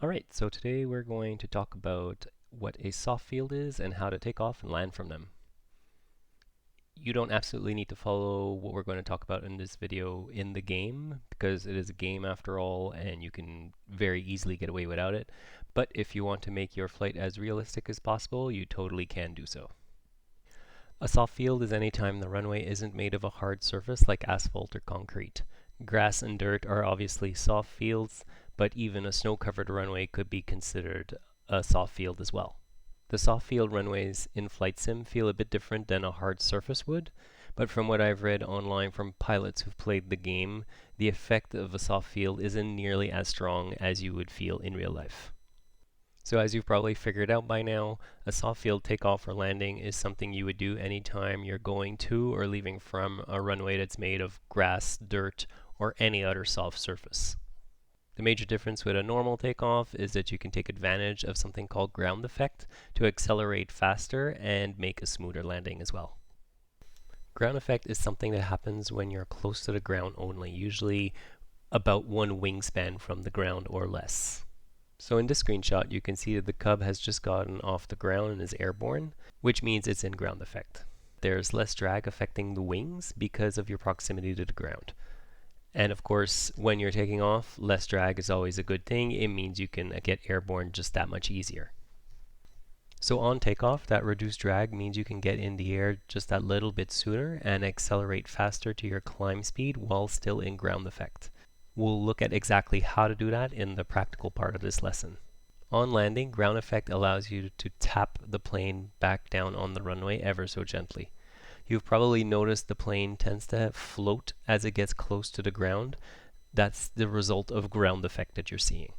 Alright, so today we're going to talk about what a soft field is and how to take off and land from them. You don't absolutely need to follow what we're going to talk about in this video in the game, because it is a game after all and you can very easily get away without it. But if you want to make your flight as realistic as possible, you totally can do so. A soft field is any time the runway isn't made of a hard surface like asphalt or concrete. Grass and dirt are obviously soft fields, but even a snow-covered runway could be considered a soft field as well. The soft field runways in Flight Sim feel a bit different than a hard surface would, but from what I've read online from pilots who've played the game, the effect of a soft field isn't nearly as strong as you would feel in real life. So as you've probably figured out by now, a soft field takeoff or landing is something you would do anytime you're going to or leaving from a runway that's made of grass, dirt, or any other soft surface. The major difference with a normal takeoff is that you can take advantage of something called ground effect to accelerate faster and make a smoother landing as well. Ground effect is something that happens when you're close to the ground only, usually about one wingspan from the ground or less. So in this screenshot, you can see that the Cub has just gotten off the ground and is airborne, which means it's in ground effect. There's less drag affecting the wings because of your proximity to the ground. And of course, when you're taking off, less drag is always a good thing. It means you can get airborne just that much easier. So on takeoff, that reduced drag means you can get in the air just that little bit sooner and accelerate faster to your climb speed while still in ground effect. We'll look at exactly how to do that in the practical part of this lesson. On landing, ground effect allows you to tap the plane back down on the runway ever so gently. You've probably noticed the plane tends to float as it gets close to the ground. That's the result of ground effect that you're seeing.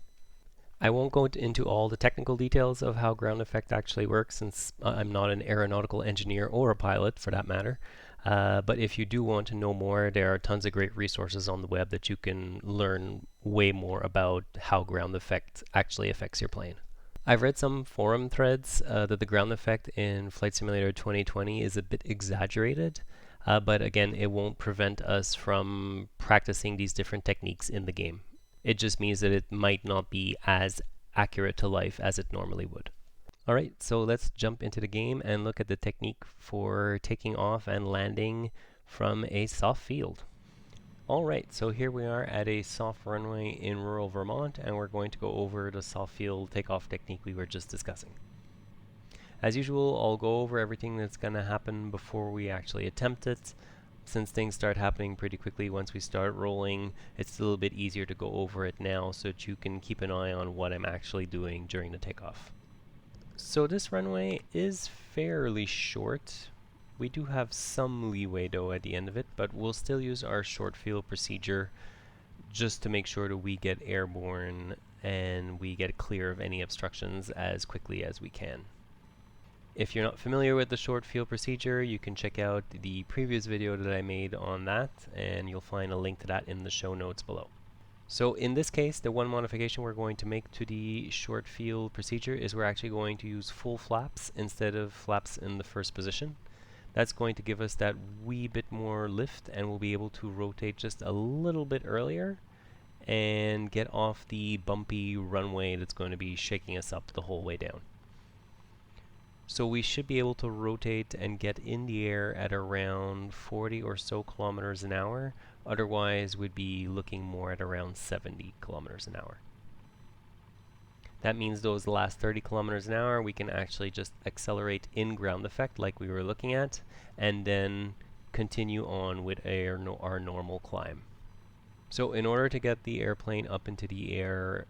I won't go into all the technical details of how ground effect actually works, since I'm not an aeronautical engineer or a pilot for that matter. But if you do want to know more, there are tons of great resources on the web that you can learn way more about how ground effect actually affects your plane. I've read some forum threads that the ground effect in Flight Simulator 2020 is a bit exaggerated, but again, it won't prevent us from practicing these different techniques in the game. It just means that it might not be as accurate to life as it normally would. Alright, so let's jump into the game and look at the technique for taking off and landing from a soft field. Alright, so here we are at a soft runway in rural Vermont, and we're going to go over the soft field takeoff technique we were just discussing. As usual, I'll go over everything that's going to happen before we actually attempt it. Since things start happening pretty quickly once we start rolling, it's a little bit easier to go over it now so that you can keep an eye on what I'm actually doing during the takeoff. So this runway is fairly short. We do have some leeway though at the end of it, but we'll still use our short field procedure just to make sure that we get airborne and we get clear of any obstructions as quickly as we can. If you're not familiar with the short field procedure, you can check out the previous video that I made on that, and you'll find a link to that in the show notes below. So in this case, the one modification we're going to make to the short field procedure is we're actually going to use full flaps instead of flaps in the first position. That's going to give us that wee bit more lift, and we'll be able to rotate just a little bit earlier and get off the bumpy runway that's going to be shaking us up the whole way down. So we should be able to rotate and get in the air at around 40 or so kilometers an hour. Otherwise, we'd be looking more at around 70 kilometers an hour. That means those last 30 kilometers an hour, we can actually just accelerate in ground effect like we were looking at, and then continue on with our normal climb. So in order to get the airplane up into the air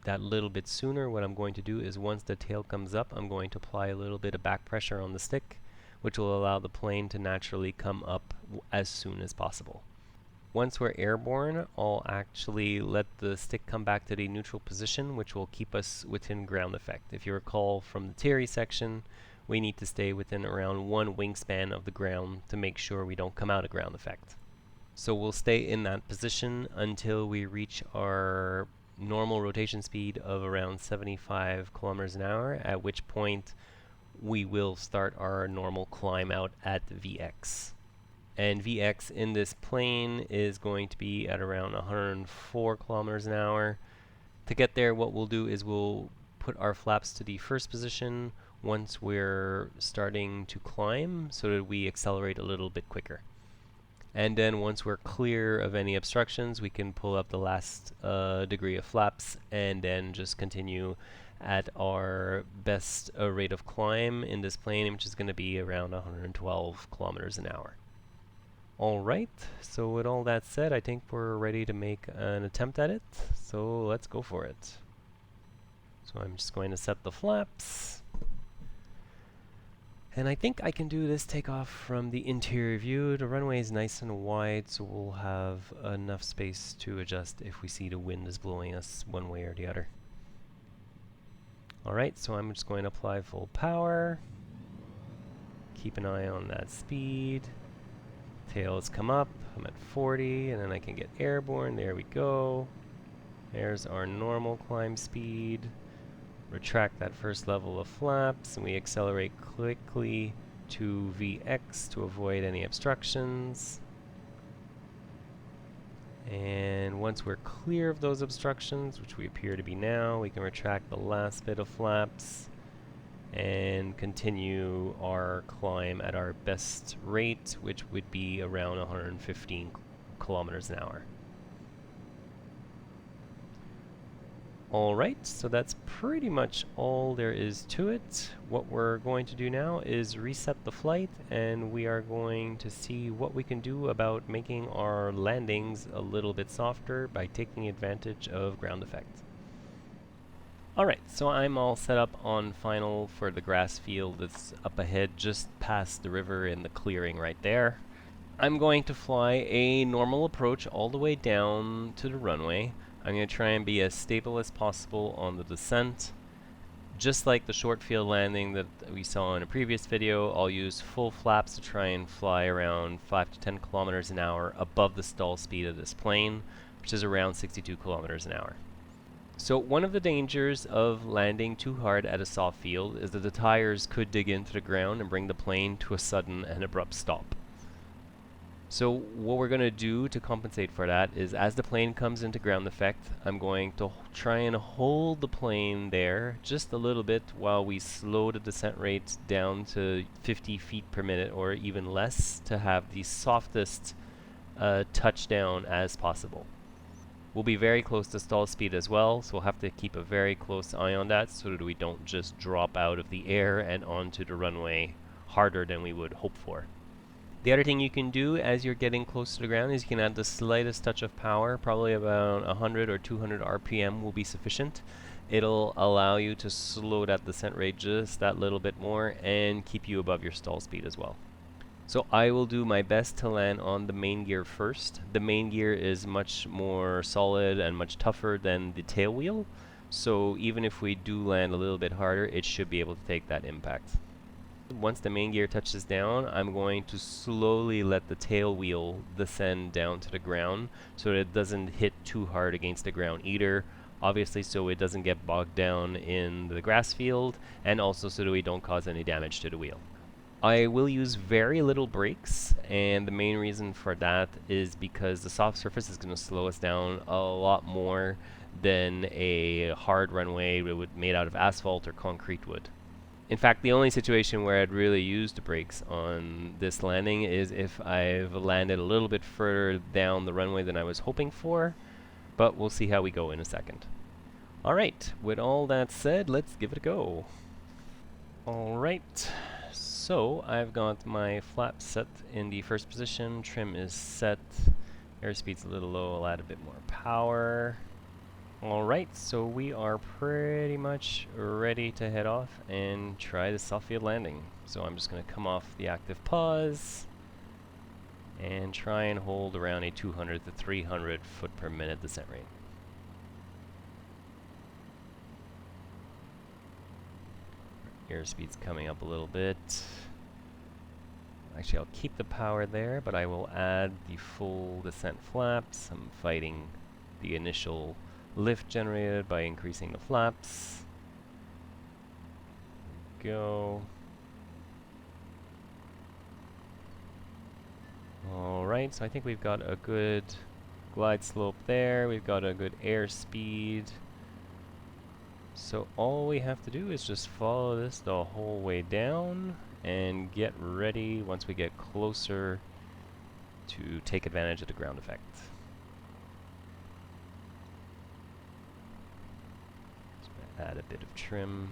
that little bit sooner, what I'm going to do is once the tail comes up, I'm going to apply a little bit of back pressure on the stick, which will allow the plane to naturally come up as soon as possible. Once we're airborne, I'll actually let the stick come back to the neutral position, which will keep us within ground effect. If you recall from the theory section, we need to stay within around one wingspan of the ground to make sure we don't come out of ground effect. So we'll stay in that position until we reach our normal rotation speed of around 75 kilometers an hour, at which point we will start our normal climb out at Vx. And Vx in this plane is going to be at around 104 kilometers an hour. To get there, what we'll do is we'll put our flaps to the first position once we're starting to climb so that we accelerate a little bit quicker. And then once we're clear of any obstructions, we can pull up the last degree of flaps and then just continue at our best rate of climb in this plane, which is going to be around 112 kilometers an hour. Alright, so with all that said, I think we're ready to make an attempt at it, so let's go for it. So I'm just going to set the flaps. And I think I can do this takeoff from the interior view. The runway is nice and wide, so we'll have enough space to adjust if we see the wind is blowing us one way or the other. Alright, so I'm just going to apply full power. Keep an eye on that speed. Tails come up, I'm at 40, and then I can get airborne. There we go. There's our normal climb speed. Retract that first level of flaps, and we accelerate quickly to VX to avoid any obstructions. And once we're clear of those obstructions, which we appear to be now, we can retract the last bit of flaps and continue our climb at our best rate, which would be around 115 kilometers an hour. Alright, so that's pretty much all there is to it. What we're going to do now is reset the flight, and we are going to see what we can do about making our landings a little bit softer by taking advantage of ground effect. Alright, so I'm all set up on final for the grass field that's up ahead just past the river in the clearing right there. I'm going to fly a normal approach all the way down to the runway. I'm going to try and be as stable as possible on the descent. Just like the short field landing that we saw in a previous video, I'll use full flaps to try and fly around 5 to 10 kilometers an hour above the stall speed of this plane, which is around 62 kilometers an hour. So one of the dangers of landing too hard at a soft field is that the tires could dig into the ground and bring the plane to a sudden and abrupt stop. So what we're going to do to compensate for that is, as the plane comes into ground effect, I'm going to try and hold the plane there just a little bit while we slow the descent rate down to 50 feet per minute or even less to have the softest touchdown as possible. We'll be very close to stall speed as well, so we'll have to keep a very close eye on that so that we don't just drop out of the air and onto the runway harder than we would hope for. The other thing you can do as you're getting close to the ground is you can add the slightest touch of power, probably about 100 or 200 RPM will be sufficient. It'll allow you to slow that descent rate just that little bit more and keep you above your stall speed as well. So I will do my best to land on the main gear first. The main gear is much more solid and much tougher than the tail wheel, so even if we do land a little bit harder, it should be able to take that impact. Once the main gear touches down, I'm going to slowly let the tail wheel descend down to the ground so that it doesn't hit too hard against the ground either. Obviously, so it doesn't get bogged down in the grass field, and also so that we don't cause any damage to the wheel. I will use very little brakes, and the main reason for that is because the soft surface is going to slow us down a lot more than a hard runway made out of asphalt or concrete would. In fact, the only situation where I'd really use the brakes on this landing is if I've landed a little bit further down the runway than I was hoping for, but we'll see how we go in a second. Alright, with all that said, let's give it a go. Alright. So I've got my flap set in the first position, trim is set, airspeed's a little low, I'll add a bit more power. Alright, so we are pretty much ready to head off and try the soft field landing. So I'm just going to come off the active pause and try and hold around a 200 to 300 foot per minute descent rate. Airspeed's coming up a little bit. Actually, I'll keep the power there, but I will add the full descent flaps. I'm fighting the initial lift generated by increasing the flaps. Go. Alright, so I think we've got a good glide slope there. We've got a good airspeed. So all we have to do is just follow this the whole way down and get ready once we get closer to take advantage of the ground effect. Add a bit of trim.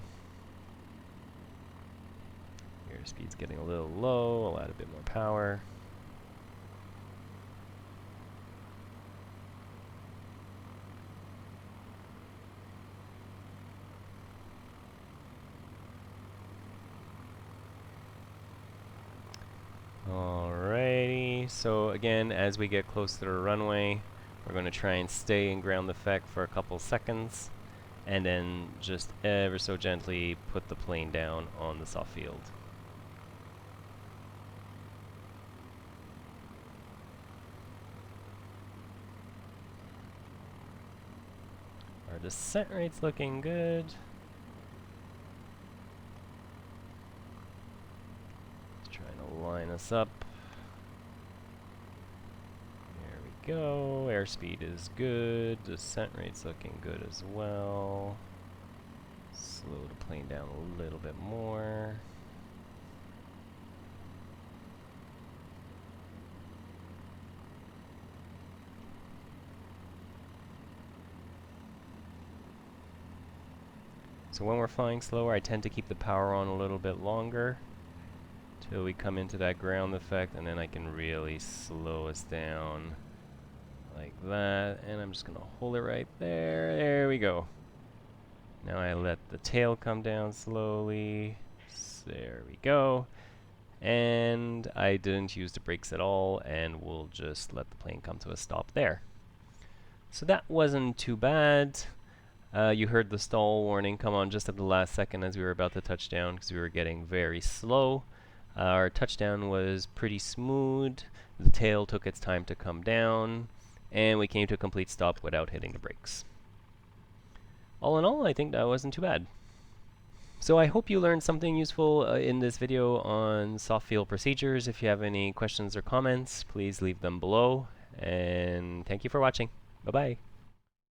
Airspeed's getting a little low, I'll add a bit more power. Alrighty, so again, as we get close to the runway, we're going to try and stay in ground effect for a couple seconds, and then just ever so gently put the plane down on the soft field. Our descent rate's looking good. Line us up. There we go. Airspeed is good. Descent rate's looking good as well. Slow the plane down a little bit more. So when we're flying slower, I tend to keep the power on a little bit longer till we come into that ground effect, and then I can really slow us down like that, and I'm just gonna hold it right there. There we go. Now I let the tail come down slowly. There we go. And I didn't use the brakes at all, and we'll just let the plane come to a stop there. So that wasn't too bad. You heard the stall warning come on just at the last second as we were about to touch down because we were getting very slow. Our touchdown was pretty smooth, the tail took its time to come down, and we came to a complete stop without hitting the brakes. All in all, I think that wasn't too bad. So I hope you learned something useful in this video on soft field procedures. If you have any questions or comments, please leave them below, and thank you for watching. Bye-bye.